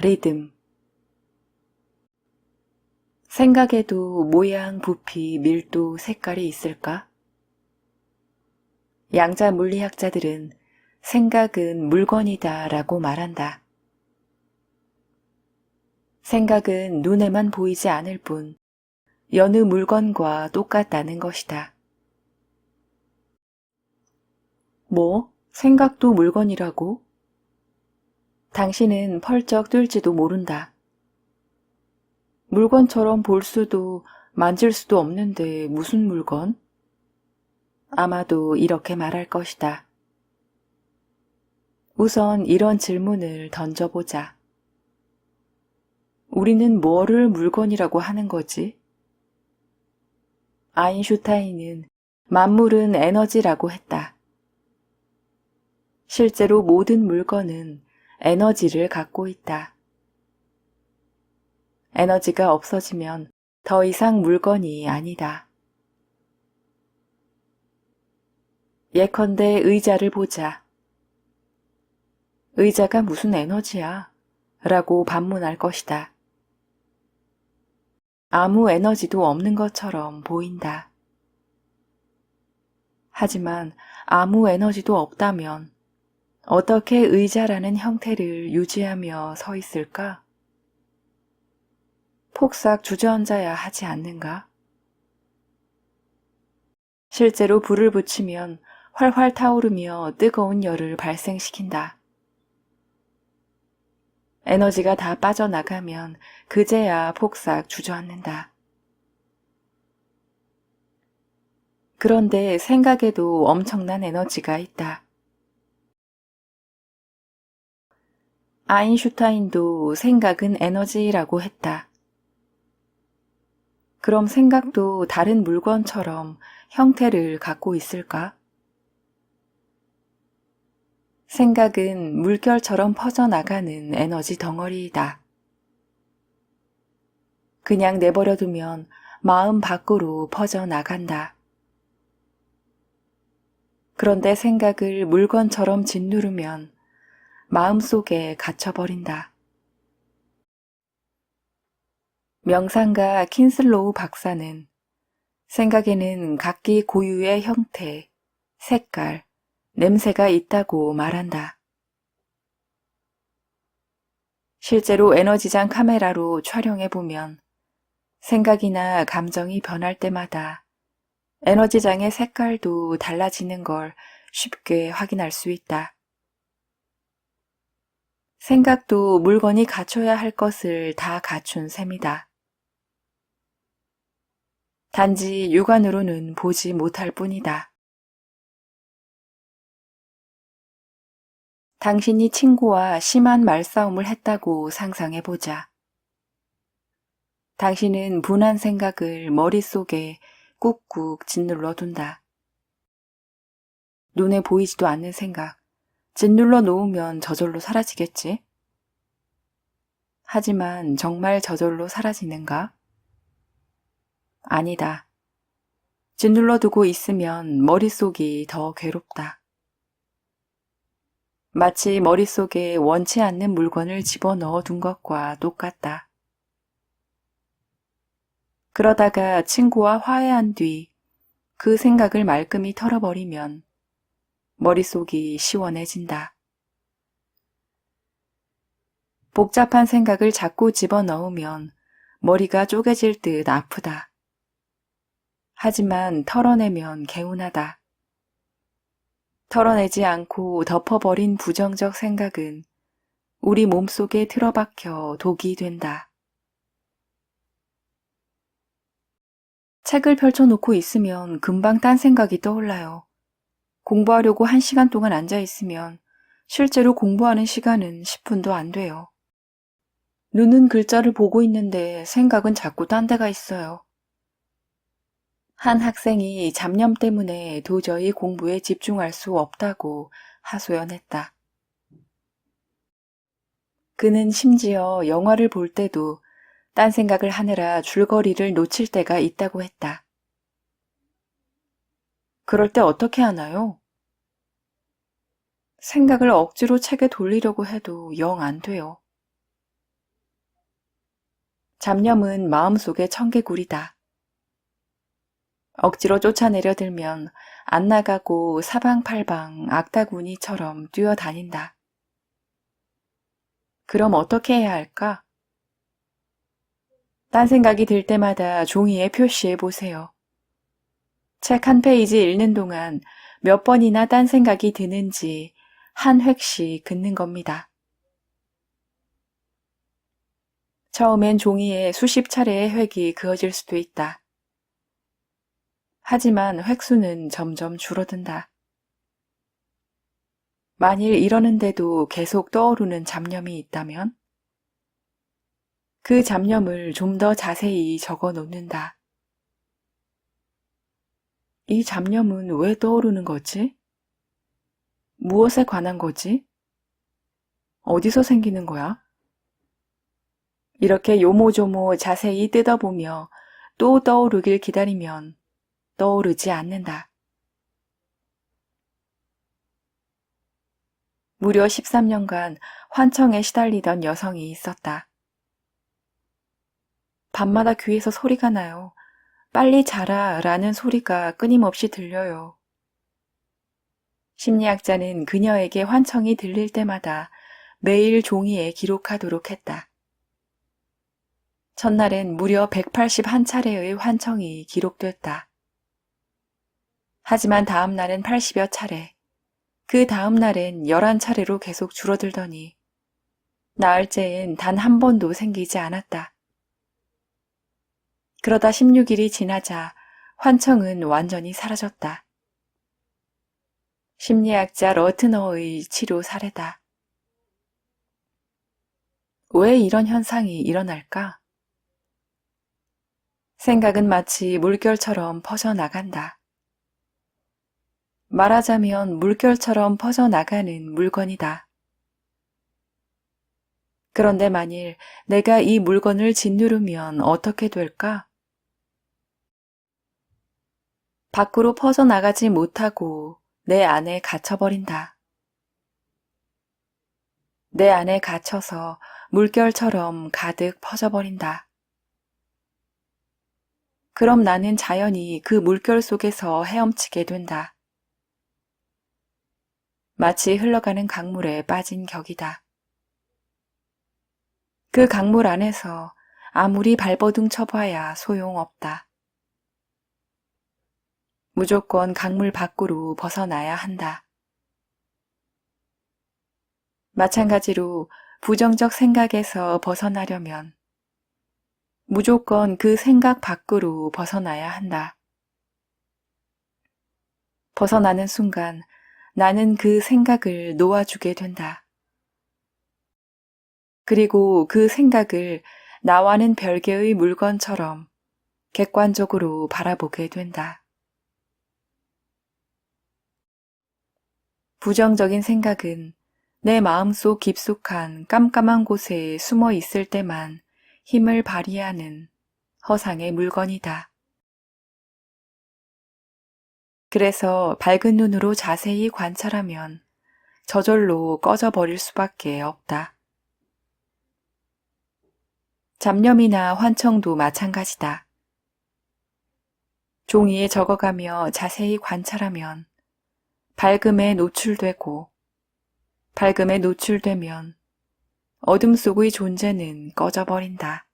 리듬. 생각에도 모양, 부피, 밀도, 색깔이 있을까? 양자 물리학자들은 생각은 물건이다 라고 말한다. 생각은 눈에만 보이지 않을 뿐 여느 물건과 똑같다는 것이다. 뭐? 생각도 물건이라고? 당신은 펄쩍 뜰지도 모른다. 물건처럼 볼 수도 만질 수도 없는데 무슨 물건? 아마도 이렇게 말할 것이다. 우선 이런 질문을 던져보자. 우리는 뭐를 물건이라고 하는 거지? 아인슈타인은 만물은 에너지라고 했다. 실제로 모든 물건은 에너지를 갖고 있다. 에너지가 없어지면 더 이상 물건이 아니다. 예컨대 의자를 보자. 의자가 무슨 에너지야? 라고 반문할 것이다. 아무 에너지도 없는 것처럼 보인다. 하지만 아무 에너지도 없다면 어떻게 의자라는 형태를 유지하며 서 있을까? 폭삭 주저앉아야 하지 않는가? 실제로 불을 붙이면 활활 타오르며 뜨거운 열을 발생시킨다. 에너지가 다 빠져나가면 그제야 폭삭 주저앉는다. 그런데 생각에도 엄청난 에너지가 있다. 아인슈타인도 생각은 에너지라고 했다. 그럼 생각도 다른 물건처럼 형태를 갖고 있을까? 생각은 물결처럼 퍼져나가는 에너지 덩어리이다. 그냥 내버려두면 마음 밖으로 퍼져나간다. 그런데 생각을 물건처럼 짓누르면 마음속에 갇혀버린다. 명상가 킨슬로우 박사는 생각에는 각기 고유의 형태, 색깔, 냄새가 있다고 말한다. 실제로 에너지장 카메라로 촬영해보면 생각이나 감정이 변할 때마다 에너지장의 색깔도 달라지는 걸 쉽게 확인할 수 있다. 생각도 물건이 갖춰야 할 것을 다 갖춘 셈이다. 단지 육안으로는 보지 못할 뿐이다. 당신이 친구와 심한 말싸움을 했다고 상상해보자. 당신은 분한 생각을 머릿속에 꾹꾹 짓눌러 둔다. 눈에 보이지도 않는 생각, 짓눌러 놓으면 저절로 사라지겠지? 하지만 정말 저절로 사라지는가? 아니다. 짓눌러 두고 있으면 머릿속이 더 괴롭다. 마치 머릿속에 원치 않는 물건을 집어넣어 둔 것과 똑같다. 그러다가 친구와 화해한 뒤 그 생각을 말끔히 털어버리면 머릿속이 시원해진다. 복잡한 생각을 자꾸 집어넣으면 머리가 쪼개질 듯 아프다. 하지만 털어내면 개운하다. 털어내지 않고 덮어버린 부정적 생각은 우리 몸속에 틀어박혀 독이 된다. 책을 펼쳐놓고 있으면 금방 딴 생각이 떠올라요. 공부하려고 1시간 동안 앉아있으면 실제로 공부하는 시간은 10분도 안 돼요. 눈은 글자를 보고 있는데 생각은 자꾸 딴 데가 있어요. 한 학생이 잡념 때문에 도저히 공부에 집중할 수 없다고 하소연했다. 그는 심지어 영화를 볼 때도 딴 생각을 하느라 줄거리를 놓칠 때가 있다고 했다. 그럴 때 어떻게 하나요? 생각을 억지로 책에 돌리려고 해도 영 안 돼요. 잡념은 마음속의 청개구리다. 억지로 쫓아내려 들면 안 나가고 사방팔방 악다구니처럼 뛰어다닌다. 그럼 어떻게 해야 할까? 딴 생각이 들 때마다 종이에 표시해 보세요. 책 한 페이지 읽는 동안 몇 번이나 딴 생각이 드는지 한 획씩 긋는 겁니다. 처음엔 종이에 수십 차례의 획이 그어질 수도 있다. 하지만 획수는 점점 줄어든다. 만일 이러는데도 계속 떠오르는 잡념이 있다면 그 잡념을 좀 더 자세히 적어 놓는다. 이 잡념은 왜 떠오르는 거지? 무엇에 관한 거지? 어디서 생기는 거야? 이렇게 요모조모 자세히 뜯어보며 또 떠오르길 기다리면 떠오르지 않는다. 무려 13년간 환청에 시달리던 여성이 있었다. 밤마다 귀에서 소리가 나요. 빨리 자라 라는 소리가 끊임없이 들려요. 심리학자는 그녀에게 환청이 들릴 때마다 매일 종이에 기록하도록 했다. 첫날엔 무려 181차례의 환청이 기록됐다. 하지만 다음 날엔 80여 차례, 그 다음 날엔 11차례로 계속 줄어들더니 나흘째엔 단 한 번도 생기지 않았다. 그러다 16일이 지나자 환청은 완전히 사라졌다. 심리학자 러트너의 치료 사례다. 왜 이런 현상이 일어날까? 생각은 마치 물결처럼 퍼져나간다. 말하자면 물결처럼 퍼져나가는 물건이다. 그런데 만일 내가 이 물건을 짓누르면 어떻게 될까? 밖으로 퍼져나가지 못하고 내 안에 갇혀버린다. 내 안에 갇혀서 물결처럼 가득 퍼져버린다. 그럼 나는 자연히 그 물결 속에서 헤엄치게 된다. 마치 흘러가는 강물에 빠진 격이다. 그 강물 안에서 아무리 발버둥 쳐봐야 소용없다. 무조건 강물 밖으로 벗어나야 한다. 마찬가지로 부정적 생각에서 벗어나려면 무조건 그 생각 밖으로 벗어나야 한다. 벗어나는 순간 나는 그 생각을 놓아주게 된다. 그리고 그 생각을 나와는 별개의 물건처럼 객관적으로 바라보게 된다. 부정적인 생각은 내 마음속 깊숙한 깜깜한 곳에 숨어 있을 때만 힘을 발휘하는 허상의 물건이다. 그래서 밝은 눈으로 자세히 관찰하면 저절로 꺼져버릴 수밖에 없다. 잡념이나 환청도 마찬가지다. 종이에 적어가며 자세히 관찰하면 밝음에 노출되고 밝음에 노출되면 어둠 속의 존재는 꺼져버린다.